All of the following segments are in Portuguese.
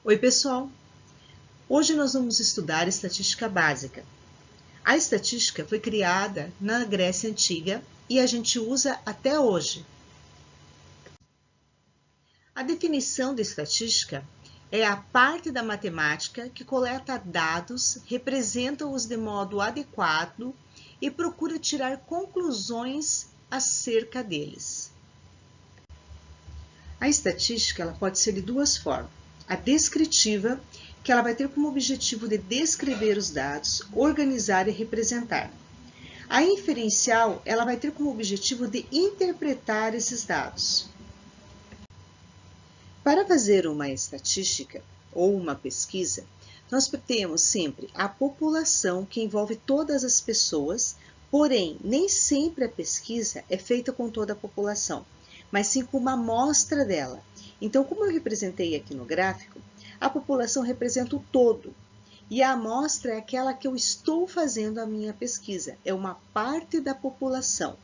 Oi, pessoal! Hoje nós vamos estudar estatística básica. A estatística foi criada na Grécia Antiga e a gente usa até hoje. A definição de estatística é a parte da matemática que coleta dados, representa-os de modo adequado e procura tirar conclusões acerca deles. A estatística ela pode ser de duas formas. A descritiva, que ela vai ter como objetivo de descrever os dados, organizar e representar. A inferencial, ela vai ter como objetivo de interpretar esses dados. Para fazer uma estatística ou uma pesquisa, nós temos sempre a população, que envolve todas as pessoas, porém, nem sempre a pesquisa é feita com toda a população, mas sim com uma amostra dela. Então, como eu representei aqui no gráfico, a população representa o todo, e a amostra é aquela que eu estou fazendo a minha pesquisa, é uma parte da população.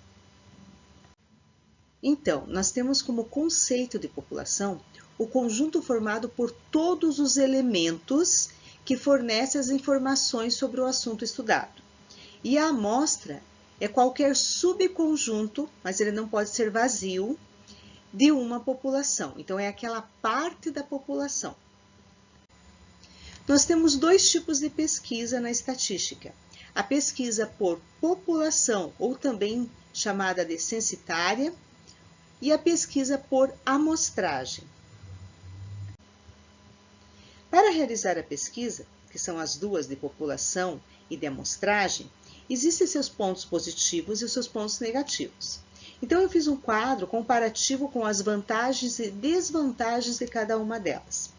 Então, nós temos como conceito de população o conjunto formado por todos os elementos que fornecem as informações sobre o assunto estudado. E a amostra é qualquer subconjunto, mas ele não pode ser vazio, de uma população. Então, é aquela parte da população. Nós temos dois tipos de pesquisa na estatística. A pesquisa por população, ou também chamada de censitária, e a pesquisa por amostragem. Para realizar a pesquisa, que são as duas de população e de amostragem, existem seus pontos positivos e os seus pontos negativos. Então, eu fiz um quadro comparativo com as vantagens e desvantagens de cada uma delas.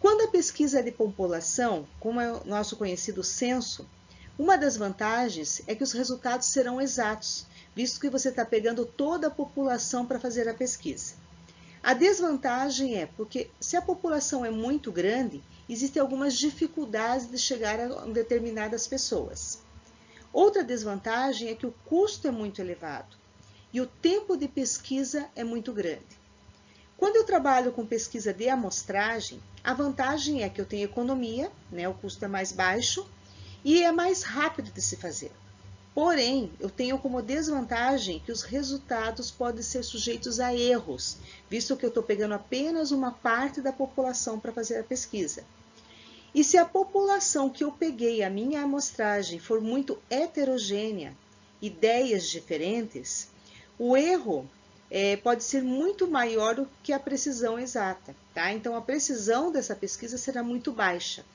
Quando a pesquisa é de população, como é o nosso conhecido censo, uma das vantagens é que os resultados serão exatos, visto que você está pegando toda a população para fazer a pesquisa. A desvantagem é porque, se a população é muito grande, existem algumas dificuldades de chegar a determinadas pessoas. Outra desvantagem é que o custo é muito elevado e o tempo de pesquisa é muito grande. Quando eu trabalho com pesquisa de amostragem, a vantagem é que eu tenho economia, o custo é mais baixo e é mais rápido de se fazer. Porém, eu tenho como desvantagem que os resultados podem ser sujeitos a erros, visto que eu estou pegando apenas uma parte da população para fazer a pesquisa. E se a população que eu peguei, a minha amostragem, for muito heterogênea, ideias diferentes, o erro pode ser muito maior do que a precisão exata, tá? Então, a precisão dessa pesquisa será muito baixa.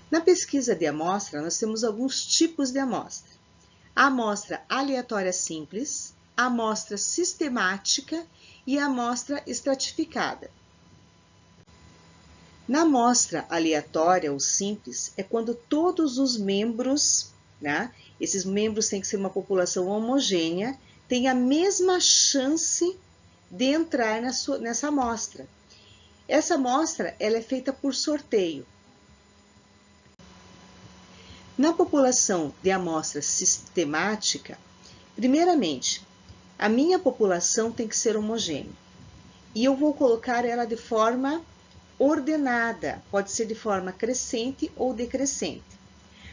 Na pesquisa de amostra, nós temos alguns tipos de amostra. A amostra aleatória simples, a amostra sistemática e a amostra estratificada. Na amostra aleatória ou simples, é quando todos os membros, esses membros têm que ser uma população homogênea, têm a mesma chance de entrar nessa amostra. Essa amostra ela é feita por sorteio. Na população de amostra sistemática, primeiramente, a minha população tem que ser homogênea. E eu vou colocar ela de forma ordenada, pode ser de forma crescente ou decrescente.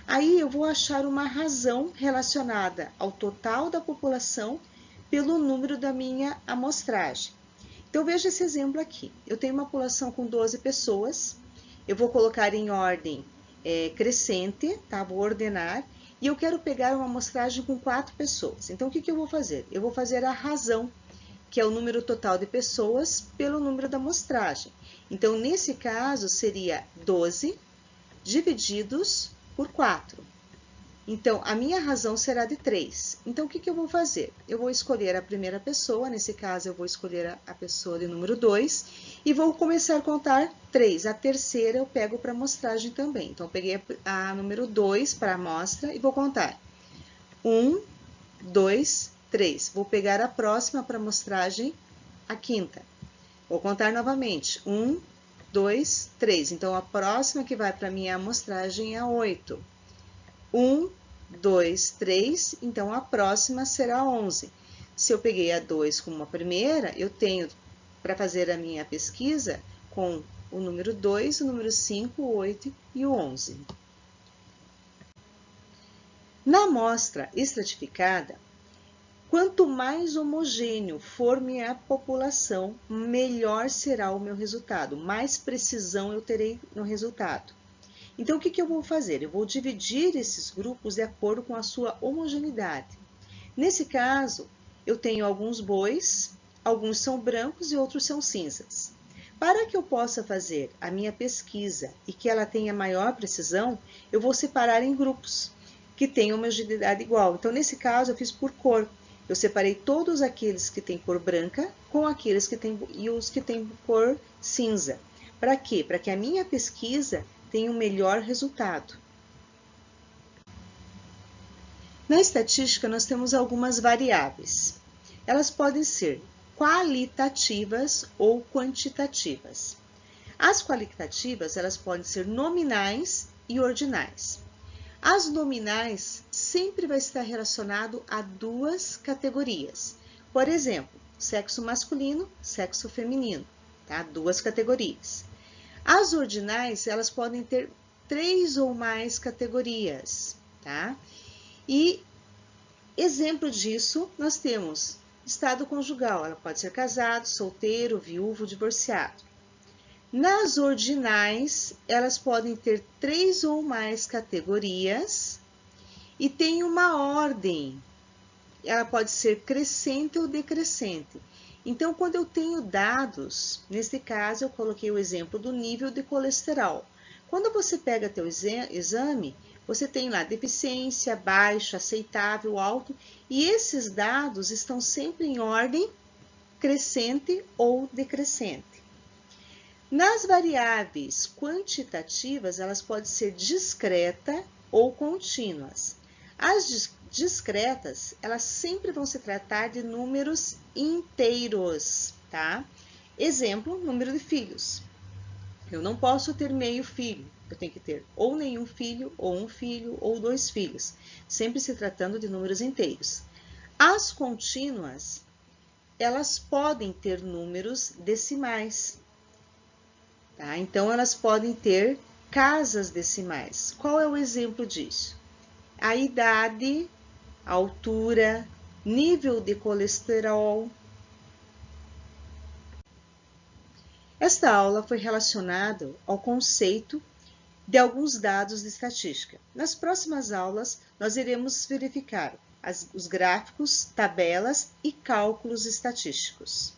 Aí eu vou achar uma razão relacionada ao total da população pelo número da minha amostragem. Então, veja esse exemplo aqui. Eu tenho uma população com 12 pessoas, eu vou colocar em ordem crescente, tá? Vou ordenar, e eu quero pegar uma amostragem com 4 pessoas. Então, o que eu vou fazer? Eu vou fazer a razão, que é o número total de pessoas pelo número da amostragem. Então, nesse caso, seria 12 divididos por 4. Então, a minha razão será de 3. Então, o que eu vou fazer? Eu vou escolher a primeira pessoa, nesse caso, eu vou escolher a pessoa de número 2, e vou começar a contar 3. A terceira eu pego para amostragem também. Então, eu peguei a número 2 para a amostra e vou contar 1, 2, 3. Vou pegar a próxima para amostragem, a quinta. Vou contar novamente. 1, 2, 3. Então, a próxima que vai para a minha amostragem é a 8. 1, 2, 3. Então, a próxima será 11. Se eu peguei a 2 como a primeira, eu tenho, para fazer a minha pesquisa, com o número 2, o número 5, o 8 e o 11. Na amostra estratificada, quanto mais homogêneo for minha população, melhor será o meu resultado, mais precisão eu terei no resultado. Então, o que eu vou fazer? Eu vou dividir esses grupos de acordo com a sua homogeneidade. Nesse caso, eu tenho alguns bois, alguns são brancos e outros são cinzas. Para que eu possa fazer a minha pesquisa e que ela tenha maior precisão, eu vou separar em grupos que tenham homogeneidade igual. Então, nesse caso, eu fiz por cor. Eu separei todos aqueles que têm cor branca com aqueles que têm e os que têm cor cinza. Para quê? Para que a minha pesquisa tenha um melhor resultado. Na estatística, nós temos algumas variáveis. Elas podem ser qualitativas ou quantitativas. As qualitativas, elas podem ser nominais e ordinais. As nominais sempre vai estar relacionado a duas categorias. Por exemplo, sexo masculino, sexo feminino, tá? Duas categorias. As ordinais, elas podem ter 3 ou mais categorias, tá? E exemplo disso, nós temos estado conjugal, ela pode ser casado, solteiro, viúvo, divorciado. Nas ordinais, elas podem ter 3 ou mais categorias e tem uma ordem. Ela pode ser crescente ou decrescente. Então, quando eu tenho dados, nesse caso eu coloquei o exemplo do nível de colesterol. Quando você pega teu exame, você tem lá deficiência, baixo, aceitável, alto, e esses dados estão sempre em ordem crescente ou decrescente. Nas variáveis quantitativas, elas podem ser discreta ou contínuas. As discretas, elas sempre vão se tratar de números inteiros, tá? Exemplo, número de filhos. Eu não posso ter meio filho, eu tenho que ter ou nenhum filho, ou um filho, ou 2 filhos, sempre se tratando de números inteiros. As contínuas, elas podem ter números decimais, tá? Então, elas podem ter casas decimais. Qual é o exemplo disso? A idade, a altura, nível de colesterol. Esta aula foi relacionada ao conceito de alguns dados de estatística. Nas próximas aulas, nós iremos verificar os gráficos, tabelas e cálculos estatísticos.